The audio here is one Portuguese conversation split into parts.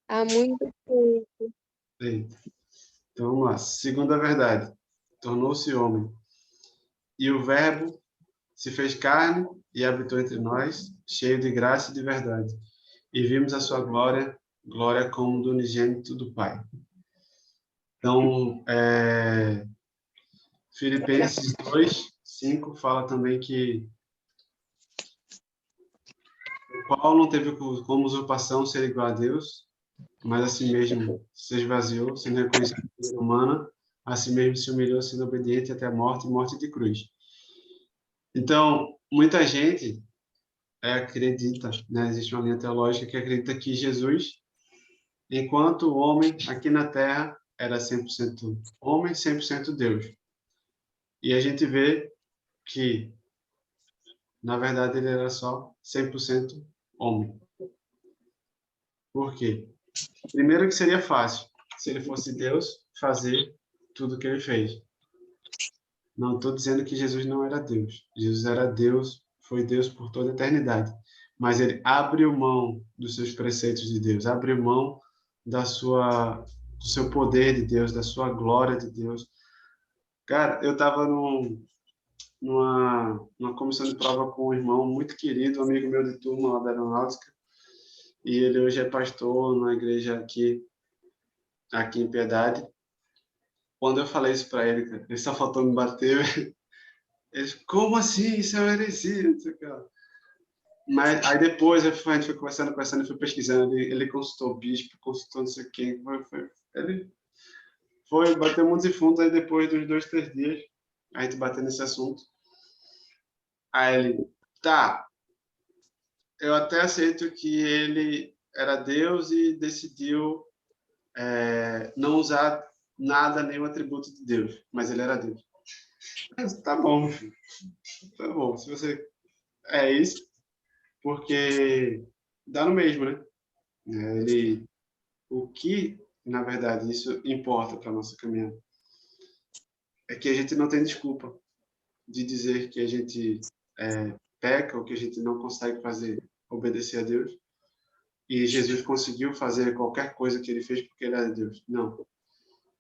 Há muito tempo. Eita. Então, vamos lá. Segunda verdade. Tornou-se homem. E o Verbo se fez carne e habitou entre nós, cheio de graça e de verdade. E vimos a sua glória, glória como do unigênito do Pai. Então, Filipenses 2:5 fala também que o qual não teve como usurpação ser igual a Deus, mas a si mesmo se esvaziou, sendo reconhecido como ser humana, a si mesmo se humilhou, sendo obediente até a morte e morte de cruz. Então, muita gente acredita, né, existe uma linha teológica que acredita que Jesus, enquanto homem aqui na Terra, era 100% homem, 100% Deus. E a gente vê que, na verdade, ele era só 100% homem. Por quê? Primeiro que seria fácil, se ele fosse Deus, fazer tudo o que ele fez. Não estou dizendo que Jesus não era Deus. Jesus era Deus, foi Deus por toda a eternidade. Mas ele abriu mão dos seus preceitos de Deus, abriu mão do seu poder de Deus, da sua glória de Deus. Cara, eu estava numa comissão de prova com um irmão muito querido, um amigo meu de turma lá da aeronáutica, e ele hoje é pastor na igreja aqui em Piedade. Quando eu falei isso para ele, cara, ele só faltou me bater. Ele, como assim? Isso é uma heresia. Mas aí depois a gente foi conversando, foi pesquisando. Ele consultou o bispo, consultou não sei quem. Ele bateu muitos e fundos. Aí depois dos 2, 3 dias, a gente bateu nesse assunto. Aí ele, tá, eu até aceito que ele era Deus e decidiu não usar nada, nenhum atributo de Deus, mas ele era Deus. Mas, tá bom, filho. Tá bom, se você é isso, porque dá no mesmo, né? O que, na verdade, isso importa para a nossa caminhada é que a gente não tem desculpa de dizer que a gente peca ou que a gente não consegue obedecer a Deus. E Jesus conseguiu fazer qualquer coisa que ele fez porque ele era Deus. Não.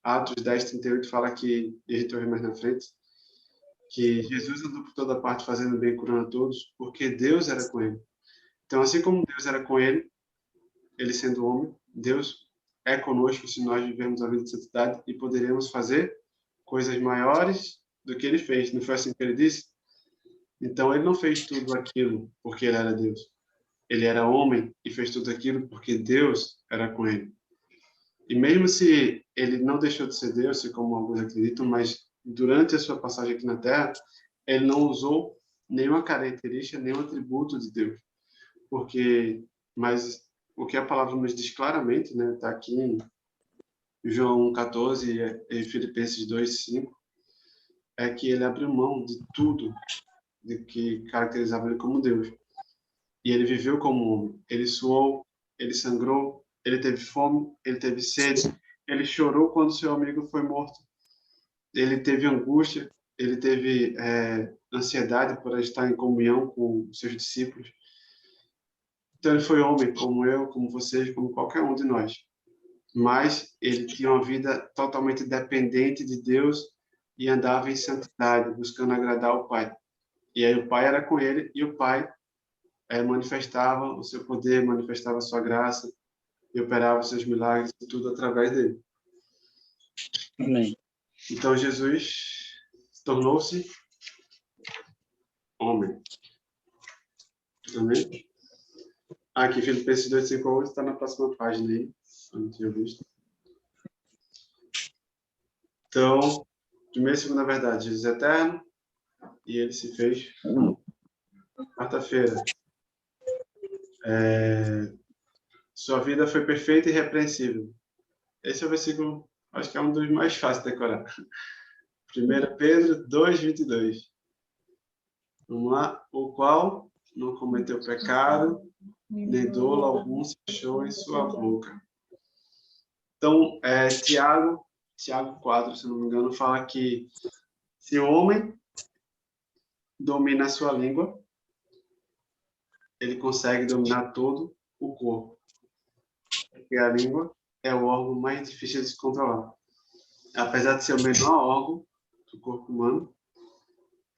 Atos 10:38 fala que, e a gente vai ver mais na frente, que Jesus andou por toda parte fazendo bem, curando a todos, porque Deus era com ele. Então, assim como Deus era com ele, ele sendo homem, Deus é conosco se nós vivermos a vida de santidade e poderemos fazer coisas maiores do que ele fez. Não foi assim que ele disse? Então, ele não fez tudo aquilo porque ele era Deus. Ele era homem e fez tudo aquilo porque Deus era com ele. E mesmo se ele não deixou de ser Deus, como alguns acreditam, mas durante a sua passagem aqui na Terra, ele não usou nenhuma característica, nenhum atributo de Deus. Mas o que a palavra nos diz claramente, né, está aqui em João 14 e Filipenses 2:5, é que ele abriu mão de tudo de que caracterizava ele como Deus. E ele viveu como homem. Ele suou, ele sangrou, ele teve fome, ele teve sede, ele chorou quando seu amigo foi morto. Ele teve angústia, ele teve ansiedade por estar em comunhão com seus discípulos. Então ele foi homem, como eu, como vocês, como qualquer um de nós. Mas ele tinha uma vida totalmente dependente de Deus e andava em santidade, buscando agradar o Pai. E aí o Pai era com ele e o Pai manifestava o seu poder, manifestava a sua graça e operava os seus milagres e tudo através dele. Amém. Então Jesus tornou-se homem. Amém? Aqui, Filipenses 2:5-8 está na próxima página aí, eu não tinha visto. Então, primeira e segunda verdade, Jesus é eterno e ele se fez. Quarta-feira, sua vida foi perfeita e irrepreensível. Esse é o versículo, acho que é um dos mais fáceis de decorar. 1 Pedro 2:22. Vamos lá. O qual não cometeu pecado, nem dolo algum se achou em sua boca. Então, Tiago 4, se não me engano, fala que se o homem domina a sua língua, ele consegue dominar todo o corpo. porque a língua é o órgão mais difícil de se controlar. Apesar de ser o menor órgão do corpo humano,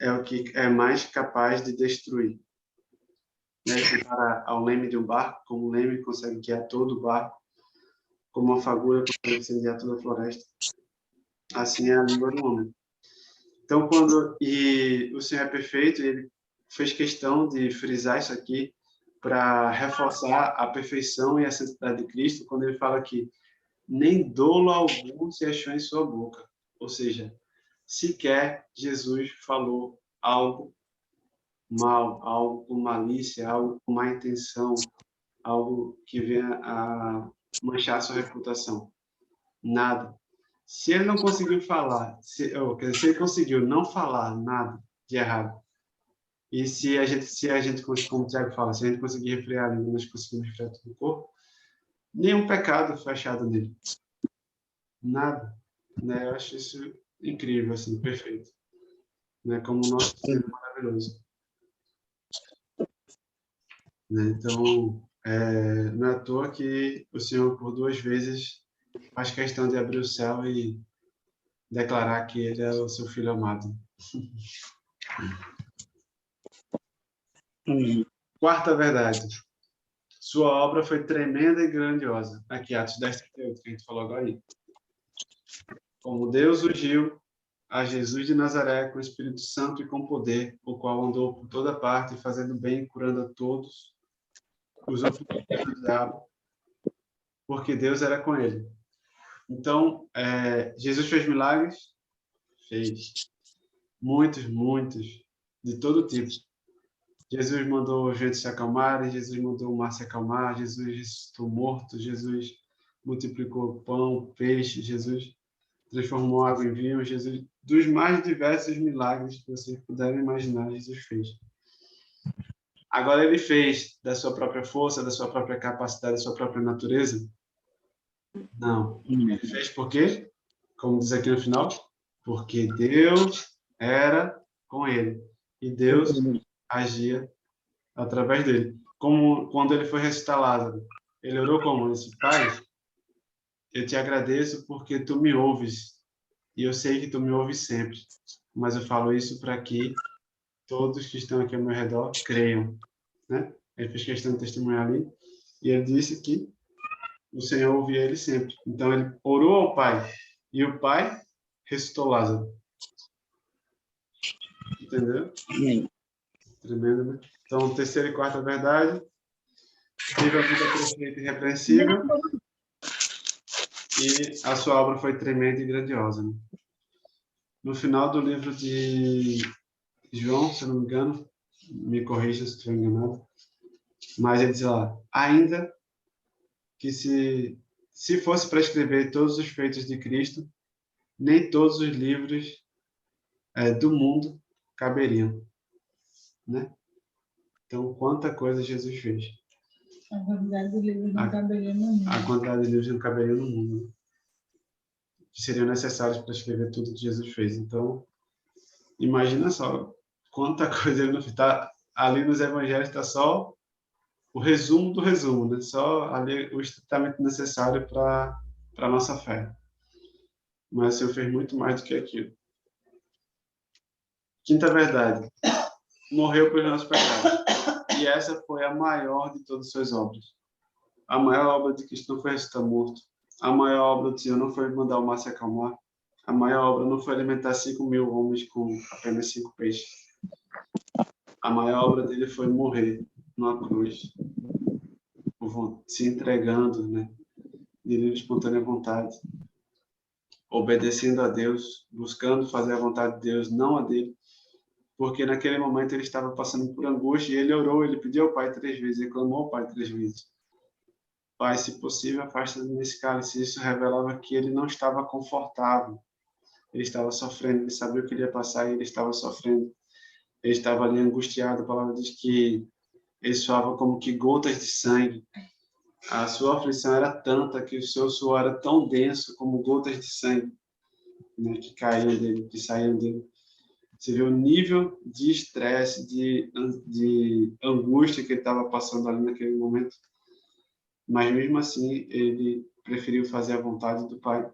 é o que é mais capaz de destruir. Compara ao leme de um barco, como o leme consegue guiar todo o barco, como uma fagulha consegue incendiar toda a floresta. Assim é a língua do homem. Então, e o Senhor é perfeito, ele fez questão de frisar isso aqui para reforçar a perfeição e a santidade de Cristo, quando ele fala que nem dolo algum se achou em sua boca. Ou seja, sequer Jesus falou algo mal, algo com malícia, algo com má intenção, algo que venha a manchar sua reputação. Nada. Se ele não conseguiu falar, se ele conseguiu não falar nada de errado, e se a gente, como o Tiago fala, se a gente conseguir refrear a língua, nós conseguimos refrear todo o corpo, nenhum pecado foi achado nele. Nada. Né? Eu acho isso incrível, assim, perfeito. Né? Como o nosso Senhor é maravilhoso. Né? Então, não é à toa que o Senhor, por 2 vezes, faz questão de abrir o céu e declarar que ele é o seu filho amado. Quarta verdade. Sua obra foi tremenda e grandiosa. Aqui, Atos 10:38, que a gente falou agora aí. Como Deus ungiu a Jesus de Nazaré com o Espírito Santo e com poder, o qual andou por toda parte, fazendo bem e curando a todos os oprimidos do diabo, porque Deus era com ele. Então, Jesus fez milagres? Fez. Muitos, de todo tipo. Jesus mandou gente se acalmar, Jesus mandou o mar se acalmar, Jesus ressuscitou morto, Jesus multiplicou pão, peixe, Jesus transformou água em vinho, Jesus, dos mais diversos milagres que vocês puderem imaginar, Jesus fez. Agora, ele fez da sua própria força, da sua própria capacidade, da sua própria natureza? Não. Ele fez por quê? Como diz aqui no final, porque Deus era com ele. E Deus agia através dele. Como quando ele foi ressuscitar Lázaro. Ele orou como? Ele disse, Pai, eu te agradeço porque tu me ouves. E eu sei que tu me ouves sempre. Mas eu falo isso para que todos que estão aqui ao meu redor creiam. Né? Ele fez questão de testemunhar ali. E ele disse que o Senhor ouvia ele sempre. Então ele orou ao Pai. E o Pai ressuscitou Lázaro. Entendeu? Tremendo, né? Então, terceira e quarta verdade. Teve a vida perfeita e irrepreensível. E a sua obra foi tremenda e grandiosa. Né? No final do livro de João, se eu não me engano, me corrija se estou enganado, mas ele diz lá, ainda que se fosse para escrever todos os feitos de Cristo, nem todos os livros do mundo caberiam. Né? Então, quanta coisa Jesus fez. A quantidade de livros não caberia no mundo. A quantidade de livros não caberia no mundo. Né? Que seriam necessários para escrever tudo que Jesus fez. Então, imagina só quanta coisa ele não fez. Tá, ali nos evangelhos está só o resumo do resumo, né? Só ali o estritamente necessário para a nossa fé. Mas o Senhor fez muito mais do que aquilo. Quinta verdade. Morreu pelos nossos pecados. E essa foi a maior de todas as suas obras. A maior obra de Cristo não foi ressuscitar morto. A maior obra do Senhor não foi mandar o mar se acalmar. A maior obra não foi alimentar 5.000 homens com apenas 5 peixes. A maior obra dele foi morrer numa cruz, se entregando, né? De livre e espontânea vontade, obedecendo a Deus, buscando fazer a vontade de Deus, não a dele, porque naquele momento ele estava passando por angústia e ele orou, ele pediu ao Pai 3 vezes, ele clamou ao Pai 3 vezes. Pai, se possível, afasta-me desse cálice. Isso revelava que ele não estava confortável. Ele estava sofrendo, ele sabia o que ele ia passar e ele estava sofrendo. Ele estava ali angustiado. A palavra diz que ele suava como que gotas de sangue. A sua aflição era tanta que o seu suor era tão denso como gotas de sangue, né, que caíam dele, que saíam dele. Você vê o nível de estresse, de angústia que ele estava passando ali naquele momento. mas mesmo assim ele preferiu fazer a vontade do Pai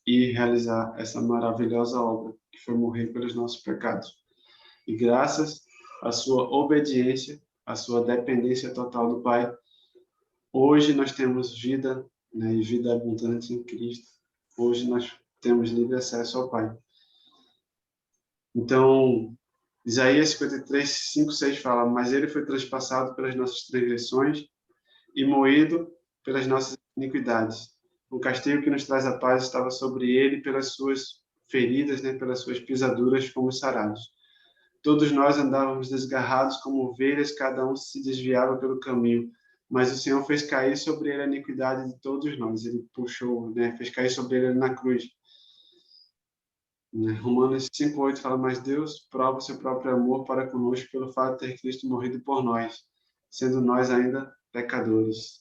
e realizar essa maravilhosa obra, que foi morrer pelos nossos pecados. E graças à sua obediência, à sua dependência total do Pai, hoje nós temos vida, né, e vida abundante em Cristo. Hoje nós temos livre acesso ao Pai. Então, Isaías 53, 5, 6 fala: mas ele foi transpassado pelas nossas transgressões e moído pelas nossas iniquidades. O castigo que nos traz a paz estava sobre ele, pelas suas feridas, né, pelas suas pisaduras, fomos sarados. Todos nós andávamos desgarrados como ovelhas, cada um se desviava pelo caminho, mas o Senhor fez cair sobre ele a iniquidade de todos nós. Ele puxou, né, fez cair sobre ele na cruz. Romanos 5:8 fala: mas Deus prova o seu próprio amor para conosco pelo fato de ter Cristo morrido por nós, sendo nós ainda pecadores.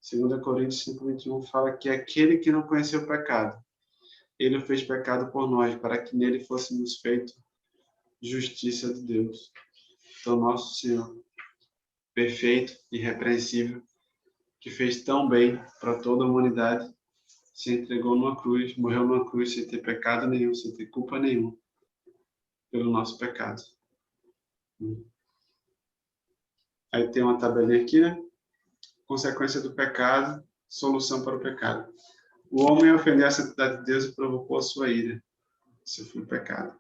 2 Coríntios 5:21 fala que aquele que não conheceu o pecado, ele o fez pecado por nós, para que nele fôssemos feitos justiça de Deus. Então, nosso Senhor, perfeito, irrepreensível, que fez tão bem para toda a humanidade, se entregou numa cruz, morreu numa cruz sem ter pecado nenhum, sem ter culpa nenhuma, pelo nosso pecado. Aí tem uma tabelinha aqui, né? Consequência do pecado, solução para o pecado. O homem ofendeu a santidade de Deus e provocou a sua ira. Isso foi o pecado.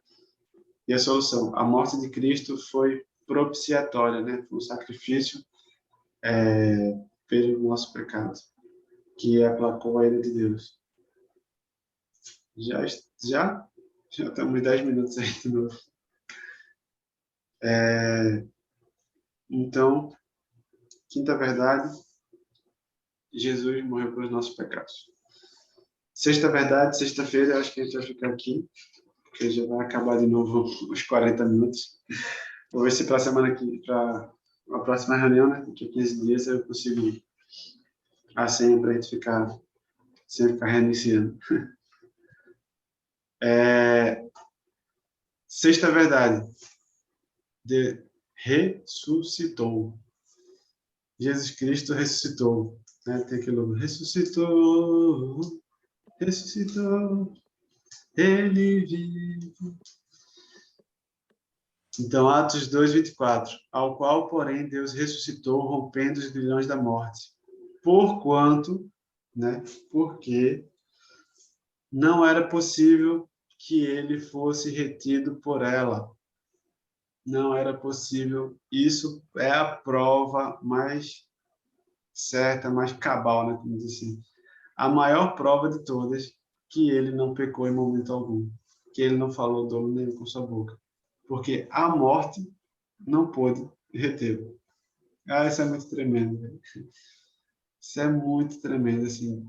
E a solução? A morte de Cristo foi propiciatória, né? Foi um sacrifício pelo nosso pecado, que aplacou a ira de Deus. Já estamos 10 minutos aí de novo. Então, quinta verdade, Jesus morreu pelos nossos pecados. Sexta verdade, sexta-feira, acho que a gente vai ficar aqui, porque já vai acabar de novo os 40 minutos. Vou ver se para a semana aqui, para a próxima reunião, né, daqui a 15 dias, eu consigo a senha para a gente ficar, sem ficar reiniciando. Sexta verdade, ressuscitou. Jesus Cristo ressuscitou. Né? Tem aquele ressuscitou, ressuscitou, ele vive. Então, Atos 2:24, ao qual, porém, Deus ressuscitou, rompendo os grilhões da morte. Porquanto, né? Porque não era possível que ele fosse retido por ela. Não era possível. Isso é a prova mais certa, mais cabal, né? Como diz assim. A maior prova de todas que ele não pecou em momento algum. Que ele não falou dolo nenhum com sua boca. Porque a morte não pôde retê-lo. Ah, isso é muito tremendo. Véio. Isso é muito tremendo, assim.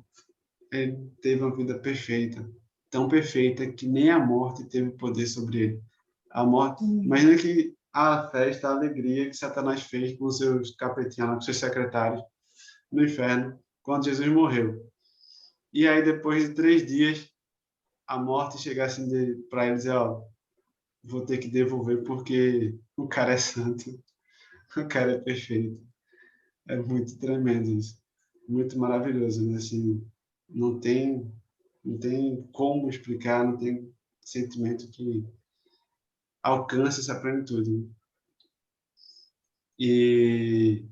Ele teve uma vida perfeita. Tão perfeita que nem a morte teve poder sobre ele. A morte... Imagina que a festa, a alegria que Satanás fez com seus capetinhos, com seus secretários no inferno, quando Jesus morreu. E aí, depois de 3 dias, a morte chegasse para ele e dizer, ó, vou ter que devolver porque o cara é santo, o cara é perfeito. É muito tremendo isso. Muito maravilhoso, né? Assim, não tem como explicar, não tem sentimento que alcance essa plenitude. Né? E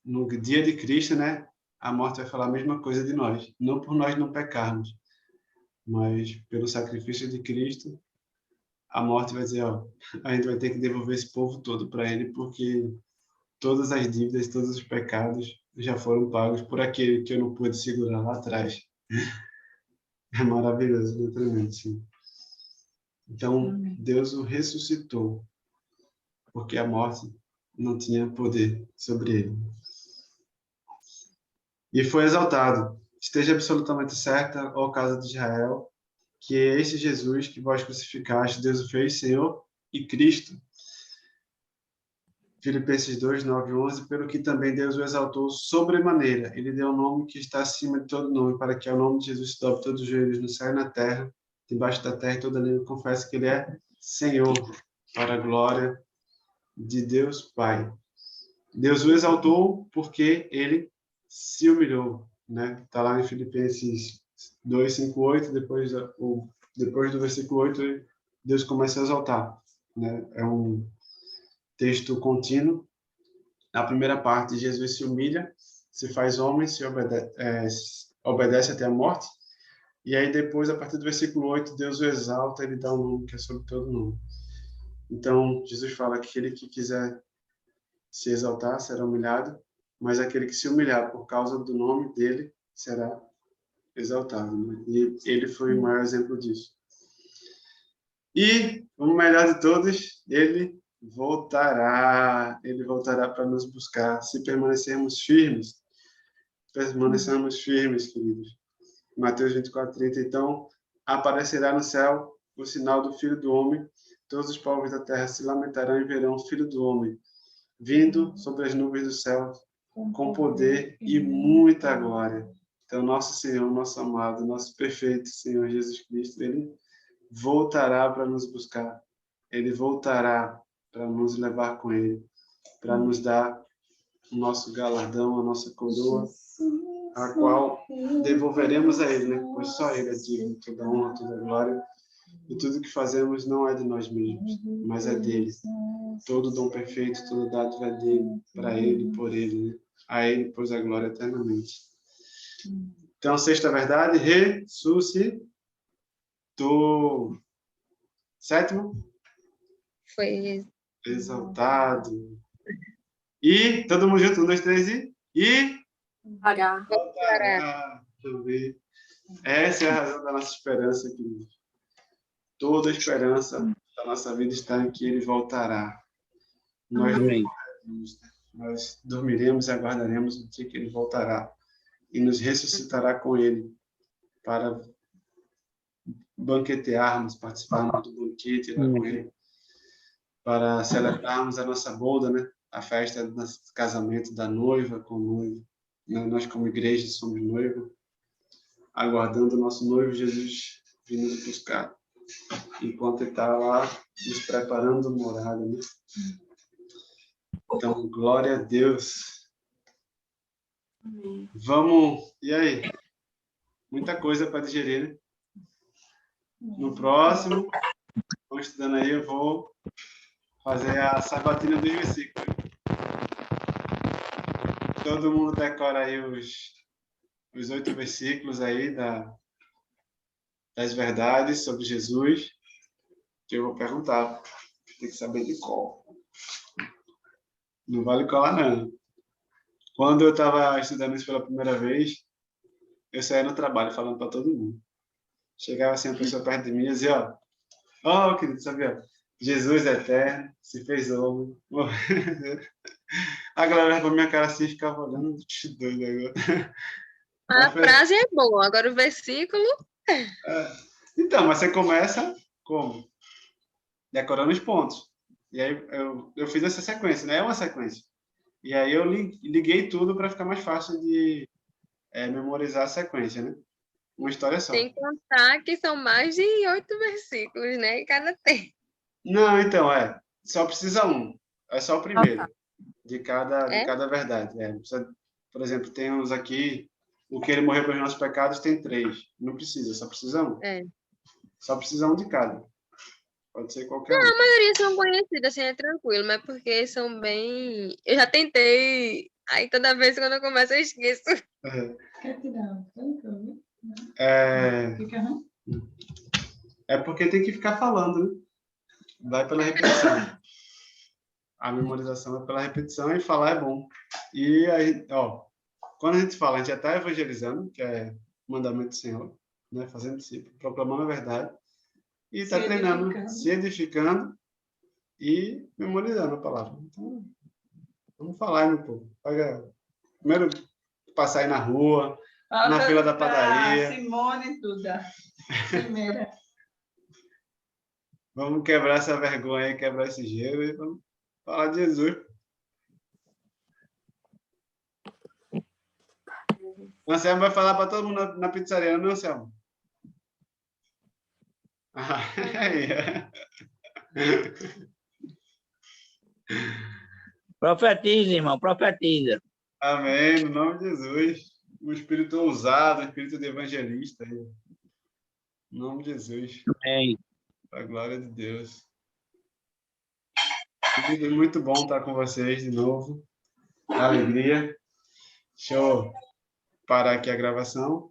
no dia de Cristo, né? A morte vai falar a mesma coisa de nós. Não por nós não pecarmos, mas pelo sacrifício de Cristo, a morte vai dizer, ó, a gente vai ter que devolver esse povo todo para ele, porque todas as dívidas, todos os pecados já foram pagos por aquele que eu não pude segurar lá atrás. É maravilhoso, é tremendo, sim. Então, Deus o ressuscitou, porque a morte não tinha poder sobre ele. E foi exaltado. Esteja absolutamente certa, ó casa de Israel, que é esse Jesus que vós crucificaste, Deus o fez Senhor e Cristo. Filipenses 2, 9 e 11, pelo que também Deus o exaltou sobremaneira. Ele deu um nome que está acima de todo nome, para que ao nome de Jesus se dobre todos os joelhos no céu e na terra, debaixo da terra, e toda língua confesse que ele é Senhor, para a glória de Deus Pai. Deus o exaltou porque ele se humilhou, né? Está lá em Filipenses 2:5-8, depois do versículo 8, Deus começa a exaltar, né? É um texto contínuo. Na primeira parte, Jesus se humilha, se faz homem, obedece até a morte. E aí depois, a partir do versículo 8, Deus o exalta, ele dá um nome que é sobre todo nome. Então, Jesus fala que aquele que quiser se exaltar será humilhado, mas aquele que se humilhar por causa do nome dele será exaltado, né? E ele foi o maior exemplo disso. E o melhor de todos, ele voltará para nos buscar, se permanecermos firmes. Permaneçamos firmes, queridos. Mateus 24:30, então, aparecerá no céu o sinal do Filho do Homem, todos os povos da terra se lamentarão e verão o Filho do Homem, vindo sobre as nuvens do céu, com poder e muita glória. Então, nosso Senhor, nosso amado, nosso perfeito Senhor Jesus Cristo, ele voltará para nos buscar. Ele voltará para nos levar com ele, para nos dar o nosso galardão, a nossa coroa, a qual devolveremos a ele, né? Pois só ele é digno de toda honra, toda glória. E tudo que fazemos não é de nós mesmos, mas é dele. Todo dom perfeito, toda dádiva é dele, para ele, por ele, né? A ele, pois a glória eternamente. Então, sexta verdade, ressuscitou. Sétimo? Foi Exaltado. E, todo mundo junto, 1, 2, 3 e... Parar. voltará. Deixa eu ver. Essa é a razão da nossa esperança, querido. Toda a esperança da nossa vida está em que ele voltará. Amém. Nós dormiremos e aguardaremos o dia que ele voltará e nos ressuscitará com ele para banquetearmos, participarmos do banquete lá com ele, para celebrarmos a nossa boda, né? A festa do casamento da noiva com o noivo. Nós, como igreja, somos noivo, aguardando o nosso noivo Jesus vindo nos buscar, enquanto ele está lá nos preparando morada, né? Então, glória a Deus. Amém. Vamos, e aí? Muita coisa para digerir, né? No próximo, vamos estudando aí, eu vou fazer a sabatina dos versículos. Todo mundo decora aí os 8 versículos aí das verdades sobre Jesus, que eu vou perguntar. Tem que saber de qual. Não vale colar, não. Quando eu estava estudando isso pela primeira vez, eu saía no trabalho falando para todo mundo. Chegava assim, a pessoa perto de mim e dizia, ó, querido, sabia? Jesus é eterno, se fez homem. A galera com a minha cara assim ficava olhando, doido agora. A frase é boa, agora o versículo. Então, mas você começa como? Decorando os pontos. E aí eu fiz essa sequência, né? É uma sequência. E aí eu liguei tudo para ficar mais fácil de memorizar a sequência, né? Uma história só. Sem contar que são mais de 8 versículos, né? Em cada texto. Não, então, só precisa um. É só o primeiro de cada verdade. Por exemplo, tem uns aqui, o que ele morreu pelos nossos pecados tem 3. Não precisa, só precisa um. Só precisa um de cada. Pode ser qualquer um. A maioria são conhecidas, assim, é tranquilo, mas porque são bem... Eu já tentei, aí toda vez quando eu começo eu esqueço. Quer tirar tanto? Fica, não? É porque tem que ficar falando, né? Vai pela repetição. A memorização é pela repetição e falar é bom. E aí, quando a gente fala, a gente já está evangelizando, que é o mandamento do Senhor, né? Fazendo discípulo, proclamando a verdade, e está treinando, se edificando e memorizando a palavra. Então, vamos falar, meu povo. Primeiro, passar aí na rua, na fila da padaria. Simone Duda. Primeira. Vamos quebrar essa vergonha aí, quebrar esse gelo e vamos falar de Jesus. O Anselmo vai falar para todo mundo na pizzaria, não é, Anselmo? Profetiza, irmão, profetiza. Amém, no nome de Jesus. O espírito ousado, o espírito de evangelista. Aí. Em nome de Jesus. Amém. Para a glória de Deus. Querido, muito bom estar com vocês de novo. Alegria. Deixa eu parar aqui a gravação.